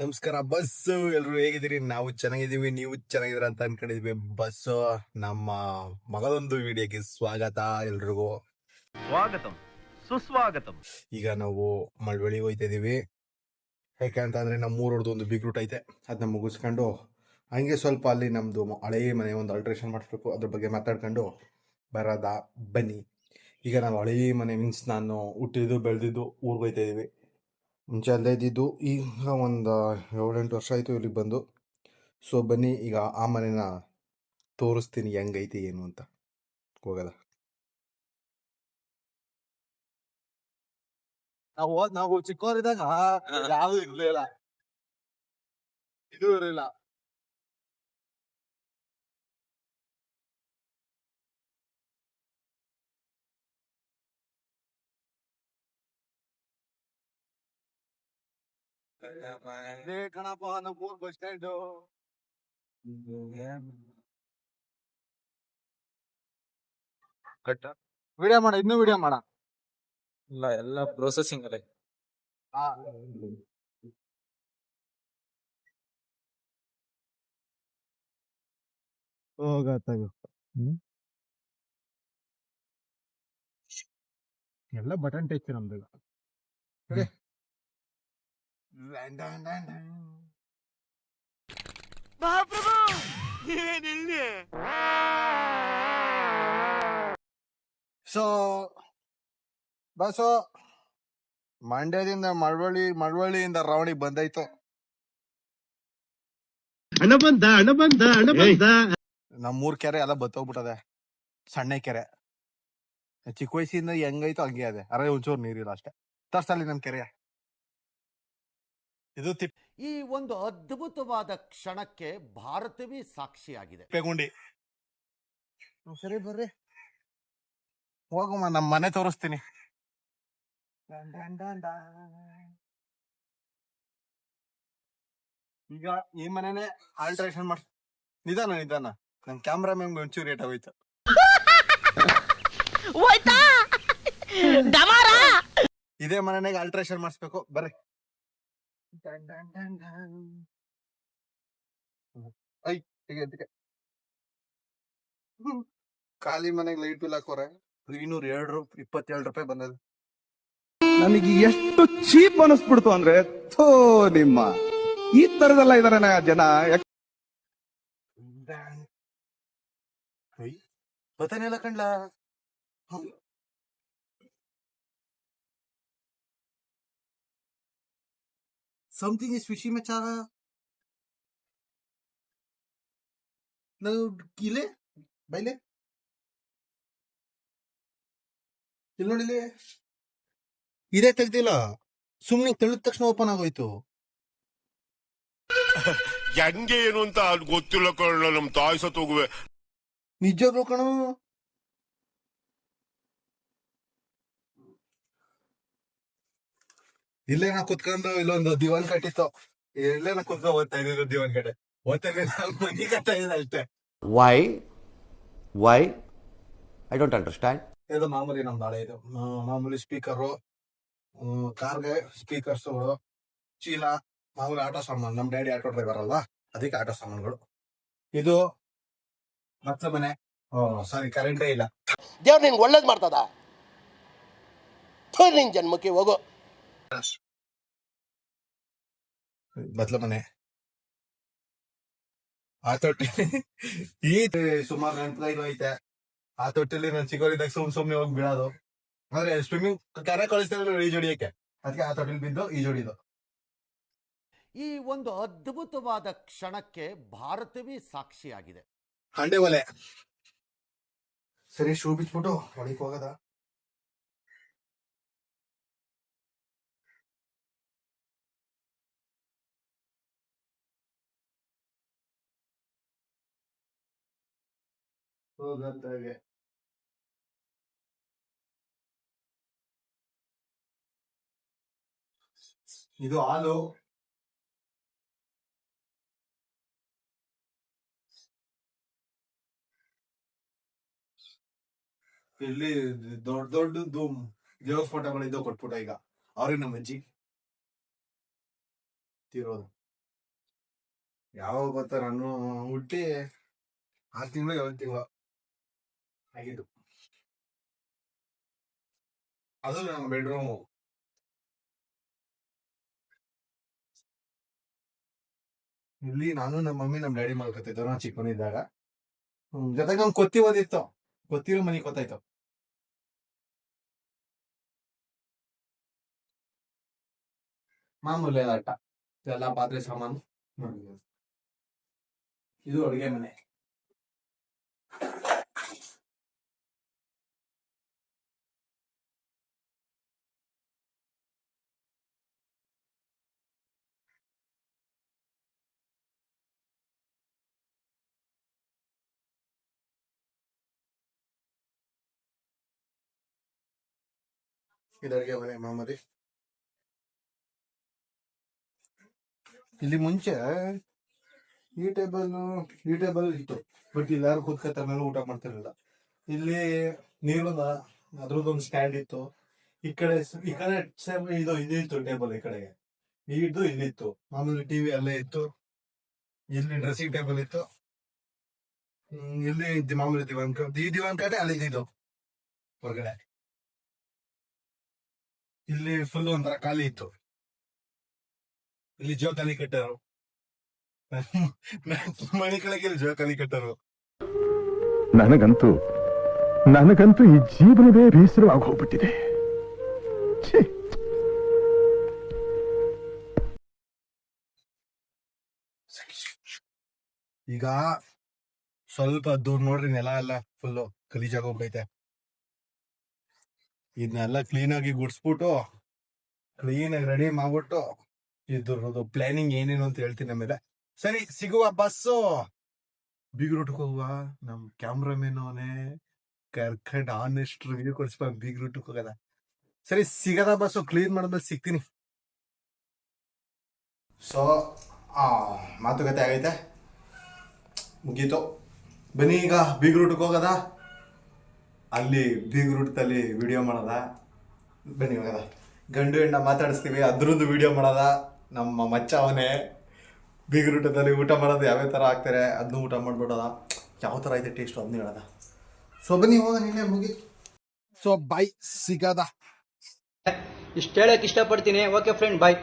ನಮಸ್ಕಾರ ಬಸ್ಸು. ಎಲ್ರು ಹೇಗಿದ್ದೀರಿ? ನಾವು ಚೆನ್ನಾಗಿದ್ದೀವಿ, ನೀವು ಚೆನ್ನಾಗಿದ್ದೀರಾ ಅಂತ ಅನ್ಕೊಂಡಿದ್ವಿ. ಬಸ್ಸು ನಮ್ಮ ಮಗದೊಂದು ವಿಡಿಯೋಗೆ ಸ್ವಾಗತ ಎಲ್ರಿಗೂ. ಸ್ವಾಗತಂ ಸುಸ್ವಾಗತಂ. ಈಗ ನಾವು ಮಳವಳ್ಳಿಗೆ ಹೋಯ್ತಾ ಇದೀವಿ. ಯಾಕಂತಂದ್ರೆ ನಮ್ಮ ಊರೊಡ್ದು ಒಂದು ಬಿಗ್ ರೂಟ್ ಐತೆ, ಅದನ್ನ ಮುಗಿಸ್ಕೊಂಡು ಹಂಗೆ ಸ್ವಲ್ಪ ಅಲ್ಲಿ ನಮ್ದು ಹಳೆ ಮನೆ ಒಂದು ಆಲ್ಟ್ರೇಷನ್ ಮಾಡಿಸ್ಬೇಕು, ಅದ್ರ ಬಗ್ಗೆ ಮಾತಾಡ್ಕೊಂಡು ಬರೋದ. ಬನ್ನಿ. ಈಗ ನಾವು ಹಳೆ ಮನೆ ಮೀನ್ಸ್ ನಾನು ಹುಟ್ಟಿದ್ದು ಬೆಳೆದಿದ್ದು ಊರಿಗೆ ಹೋಯ್ತಾ ಇದೀವಿ. ಮುಂಚೆ ಅಲ್ಲೇ ಇದ್ದಿದ್ದು, ಈಗ ಒಂದು 7-8 ವರ್ಷ ಆಯಿತು ಇಲ್ಲಿಗೆ ಬಂದು. ಸೊ ಬನ್ನಿ, ಈಗ ಆ ಮನೆನ ತೋರಿಸ್ತೀನಿ ಹೆಂಗೈತಿ ಏನು ಅಂತ. ಹೋಗಲ್ಲ. ನಾವು ಚಿಕ್ಕವರಿದ್ದಾಗ ಯಾವ್ದು ಇರ್ಲಿಲ್ಲ, ಇದು ಇರಲಿಲ್ಲ. ಕಣಪ್ಪ ನಮ್ಮೂರ್ ಬಸ್ ಸ್ಟ್ಯಾಂಡ್. ಕಟ್ಟ ವಿಡಿಯೋ ಮಾಡ, ಇನ್ನೂ ವಿಡಿಯೋ ಮಾಡ. ಇಲ್ಲ, ಎಲ್ಲ ಪ್ರೊಸೆಸಿಂಗ್ ಅಲ್ಲೇ. ಹೋಗತ್ತಾಗ ಎಲ್ಲ ಬಟನ್ ಟಚ್ ನಮ್ದು. ಸೊ ಬಸ್ಸು ಮಂಡ್ಯದಿಂದ ಮಳವಳ್ಳಿಯಿಂದ ರವಣಿಗೆ ಬಂದಾಯ್ತು. ಹಣ ಬಂದ ನಮ್ಮೂರ್ ಕೆರೆ ಎಲ್ಲ ಬತ್ತೋಗ್ಬಿಟ್ಟದೆ, ಸಣ್ಣ ಕೆರೆ. ಚಿಕ್ಕ ವಯಸ್ಸಿಂದ ಹೆಂಗೈತೋ ಹಂಗೆ ಅದೇ, ಅರೆ ಒಂಚೂರು ನೀರಿಲ್ಲ ಅಷ್ಟೇ. ತರ್ಸಲ್ಲಿ ನಮ್ ಕೆರೆ ಇದು ಈ ಒಂದು ಅದ್ಭುತವಾದ ಕ್ಷಣಕ್ಕೆ ಭಾರತವೇ ಸಾಕ್ಷಿಯಾಗಿದೆ. ತಿಪ್ಪೇಗುಂಡಿ. ಸರಿ ಬರ್ರಿ ಹೋಗಮ್ಮ, ನಮ್ ಮನೆ ತೋರಿಸ್ತೀನಿ. ಈಗ ಈ ಮನೆನೇ ಆಲ್ಟ್ರೇಷನ್ ಮಾಡ್. ನಿಧಾನ ನನ್ ಕ್ಯಾಮ್ರಾ ಮ್ಯಾನ್ ಒಂಚೂರು ರೇಟ್ ಆಗೋಯ್ತು. ಇದೇ ಮನೆನಾಗ ಆಲ್ಟ್ರೇಷನ್ ಮಾಡಿಸ್ಬೇಕು, ಬರ್ರಿ. ಖಾಲಿ ಮನೆಗೆ ಲೈಟ್ ಬಿಲ್ ಹಾಕೋರೆ 227 ರೂಪಾಯಿ ಬಂದದ. ನನಗೆ ಎಷ್ಟು ಚೀಪ್ ಅನಿಸ್ಬಿಡ್ತು ಅಂದ್ರೆ, ಥೋ ನಿಮ್ಮ ಈ ತರದೆಲ್ಲ ಇದಾರೆ ಜನ. ಬತ್ತಾನೆಲ್ಲ ಕಂಡ್ಲ. ಸಮಥಿಂಗ್ ಇಸ್ ಫಿಶಿ ಮಚಾರ. ನಾವು ಕಿಲೆ ಬೈಲೆ ಇಲ್ಲಿ ನೋಡಿಲಿ, ಇದೇ ತೆಗ್ದಿಲ್ಲ, ಸುಮ್ನೆ ತೆಳೆದ ತಕ್ಷಣ ಓಪನ್ ಆಗೋಯ್ತು. ಹೆಂಗೆ ಏನು ಅಂತ ಅದು ಗೊತ್ತಿಲ್ಲ ಕಣ. ನಮ್ ತಾಯಿ ಸತ್ ಹೋಗುವೆ ನಿಜವಾಗ್ಲೂ ಕಣ. ಇಲ್ಲೇನ ಕುತ್ಕೊಂಡು ಇಲ್ಲೊಂದು ದಿವಾನ್ ಕಟ್ಟಿತ್ತು, ಇಲ್ಲೇನ ಕುತ್ಕೊಂಡ್ ಓದ್ತಾ ಇದ್ರು. ದಿವಾನ್ ಕಟ್ಟೆ ಓದ್ತಾ ಮನಿ ಕಟ್ತಾ ಇದೆ ಅಷ್ಟೇ. Why? I don't understand. ಇದು ಮಾಮೂಲಿ ನಮ್ದು ಹಳೆ ಇದು ಮಾಮೂಲಿ ಸ್ಪೀಕರು, ಕಾರ್ಗೆ ಸ್ಪೀಕರ್ಸ್ಗಳು, ಚೀಲ, ಮಾಮೂಲಿ ಆಟೋ ಸಾಮಾನು. ನಮ್ ಡ್ಯಾಡಿ ಆಟೋ ಡ್ರೈವರ್ ಅಲ್ವಾ, ಅದಕ್ಕೆ ಆಟೋ ಸಾಮಾನುಗಳು. ಇದು ಮತ್ತೆ ಮನೆ. ಸಾರಿ, ಕರೆಂಟೇ ಇಲ್ಲ. ದೇವ್ರು ನಿನ್ಗೆ ಒಳ್ಳೇದ್ ಮಾಡ್ತದ, ನಿನ್ ಜನ್ಮಕ್ಕೆ ಹೋಗೋ. ಬತ್ಲ ಮನೆ. ಆ ತೊಟ್ಟಿ ಈ ಸುಮಾರು ನೆನಪು ಐತೆ. ಆ ತೊಟ್ಟಿಲಿ ನಾನು ಚಿಕ್ಕವರಿದ್ದಾಗ ಸುಮ್ನೆ ಹೋಗಿ ಬೀಳೋದು. ಆದ್ರೆ ಸ್ವಿಮ್ಮಿಂಗ್ ಕೆರೆ ಕಳಿಸ್ತಾರೆ ಈಜೊಡಿಯಕ್ಕೆ, ಅದಕ್ಕೆ ಆ ತೊಟ್ಟಿಲಿ ಬಿದ್ದು ಈಜೊಡಿದು. ಈ ಒಂದು ಅದ್ಭುತವಾದ ಕ್ಷಣಕ್ಕೆ ಭಾರತವೇ ಸಾಕ್ಷಿಯಾಗಿದೆ. ಹಂಡೆ ಒಲೆ. ಸರಿ, ಶೂ ಬಿಚ್ಬಿಟ್ಟು ಹೊಡಿಕ್ ಹೋಗದ. ಹೋಗಂತಾಗೆ ಇದು ಹಾಲು. ಇಲ್ಲಿ ದೊಡ್ಡದು ದೇವ್ರ ಫೋಟೋಗಳಿದ್ದು ಕೊಟ್ಬಿಟ್ಟ. ಈಗ ಅವ್ರಿಗೆ ನಮ್ಮ ಅಜ್ಜಿ ತೀರೋದು. ಯಾವಾಗ ಗೊತ್ತಾ ನಾನು ಹುಟ್ಟಿ 6 ತಿಂಗಳು 7 ತಿಂಗಳು ಆಗಿದ್ದು. ಅದು ನಮ್ಮ ಬೆಡ್ರೂಮು. ಇಲ್ಲಿ ನಾನು ನಮ್ಮ ಮಮ್ಮಿ ನಮ್ಮ ಡ್ಯಾಡಿ ಮಾಡ್ಕೊತಿದ್ದೋ ನಾವು ಚಿಕ್ಕವನಿದ್ದಾಗ. ಜೊತೆಗೆ ಒಂದು ಕೊತ್ತಿ ಓದಿತ್ತು, ಕೊತ್ತಿರೋ ಮನೆ ಗೊತ್ತಾಯ್ತು. ಮಾಮೂಲಿ ಆಟ ಎಲ್ಲ ಪಾತ್ರೆ ಸಾಮಾನು. ಇದು ಅಡುಗೆ ಮನೆ. ಇದು ಅಡುಗೆ ಮನೆ ಮಾಮೂಲಿ. ಇಲ್ಲಿ ಮುಂಚೆ ಈ ಟೇಬಲ್ ಇತ್ತು, ಬಟ್ ಇಲ್ಲಿ ಯಾರು ಕೂತ್ಕೊತ ಮೇಲೆ ಊಟ ಮಾಡ್ತಿರ್ಲಿಲ್ಲ. ಇಲ್ಲಿ ನೀರದ ಅದ್ರದ್ದೊಂದು ಸ್ಟ್ಯಾಂಡ್ ಇತ್ತು. ಈ ಕಡೆ ಇದು ಇಲ್ಲಿತ್ತು ಟೇಬಲ್, ಈ ಕಡೆಗೆ ಇದು ಇಲ್ಲಿತ್ತು. ಮಾಮೂಲಿ ಟಿವಿ ಅಲ್ಲೇ ಇತ್ತು. ಇಲ್ಲಿ ಡ್ರೆಸ್ಸಿಂಗ್ ಟೇಬಲ್ ಇತ್ತು. ಇಲ್ಲಿ ಮಾಮೂಲಿ ದಿವಾನ್ ಈ ದಿವಾನ್ ಕಾಟೆ ಅಲ್ಲಿ ಇದ್ದು ಹೊರಗಡೆ. ಇಲ್ಲಿ ಫುಲ್ ಒಂಥರ ಖಾಲಿ ಇತ್ತು. ಇಲ್ಲಿ ಜೋಕಾಲಿ ಕಟ್ಟರು, ಮನೆ ಕೆಳಗೆ ಇಲ್ಲಿ ಜೋಕಾಲಿ ಕಟ್ಟರು. ನನಗಂತೂ ಈ ಜೀವನವೇ ಬೇಸರವಾಗಿ ಹೋಗ್ಬಿಟ್ಟಿದೆ. ಈಗ ಸ್ವಲ್ಪ ದೂರ ನೋಡ್ರಿ, ನೆಲ ಎಲ್ಲ ಫುಲ್ಲು ಗಲೀಜಾಗಿ ಹೋಗ್ತೈತೆ. ಇದನ್ನೆಲ್ಲ ಕ್ಲೀನ್ ಆಗಿ ಗುಡ್ಸ್ಬಿಟ್ಟು ಕ್ಲೀನ್ ಆಗಿ ರೆಡಿ ಮಾಡ್ಬಿಟ್ಟು ಇದ್ರದ್ದು ಪ್ಲಾನಿಂಗ್ ಏನೇನು ಅಂತ ಹೇಳ್ತೀನಿ ಆಮೇಲೆ. ಸರಿ, ಸಿಗುವ ಬಸ್ಸು ಬೀಗ್ ರೂಟ್ಗೆ ಹೋಗುವ. ನಮ್ ಕ್ಯಾಮ್ರಾಮೇನ್ ಅವನೇ ಕರ್ಕಂಡ್ ಆನೆಸ್ಟ್ ರಿವ್ಯೂ ಕೊಡ್ಸ್ಬ ಬೀಗ್ ರೂಟ್ಗೆ ಹೋಗದ. ಸರಿ, ಸಿಗದ ಬಸ್ಸು ಕ್ಲೀನ್ ಮಾಡಿದ್ಮೇಲೆ ಸಿಗ್ತೀನಿ. ಸೊ ಮಾತುಕತೆ ಆಗೈತೆ, ಮುಗೀತು. ಬನ್ನಿ ಈಗ ಬೀಗ್ ರೂಟ್ಗೆ ಹೋಗದ. ಅಲ್ಲಿ ಬೀಗ್ ರೂಟ್ದಲ್ಲಿ ವಿಡಿಯೋ ಮಾಡೋದ. ಬನ್ನಿ ಹೋಗದ, ಗಂಡು ಹೆಣ್ಣ ಮಾತಾಡಿಸ್ತೀವಿ, ಅದ್ರದ್ದು ವಿಡಿಯೋ ಮಾಡೋದ. ನಮ್ಮ ಮಚ್ಚ ಅವನೇ ಬೀಗ್ ರೂಟದಲ್ಲಿ ಊಟ ಮಾಡೋದು ಯಾವ್ಯಾವ ಥರ ಆಗ್ತಾರೆ ಅದನ್ನು ಊಟ ಮಾಡ್ಬಿಡೋದ. ಯಾವ ಥರ ಐತೆ ಟೇಸ್ಟು ಅದನ್ನ ಹೇಳೋದ. ಸೊ ಬನ್ನಿ ಹೋಗ, ನಿನ್ನೆ ಮುಗಿ. ಸೊ ಬೈ, ಸಿಗದ. ಇಷ್ಟು ಹೇಳಕ್ ಇಷ್ಟಪಡ್ತೀನಿ. ಓಕೆ ಫ್ರೆಂಡ್, ಬಾಯ್.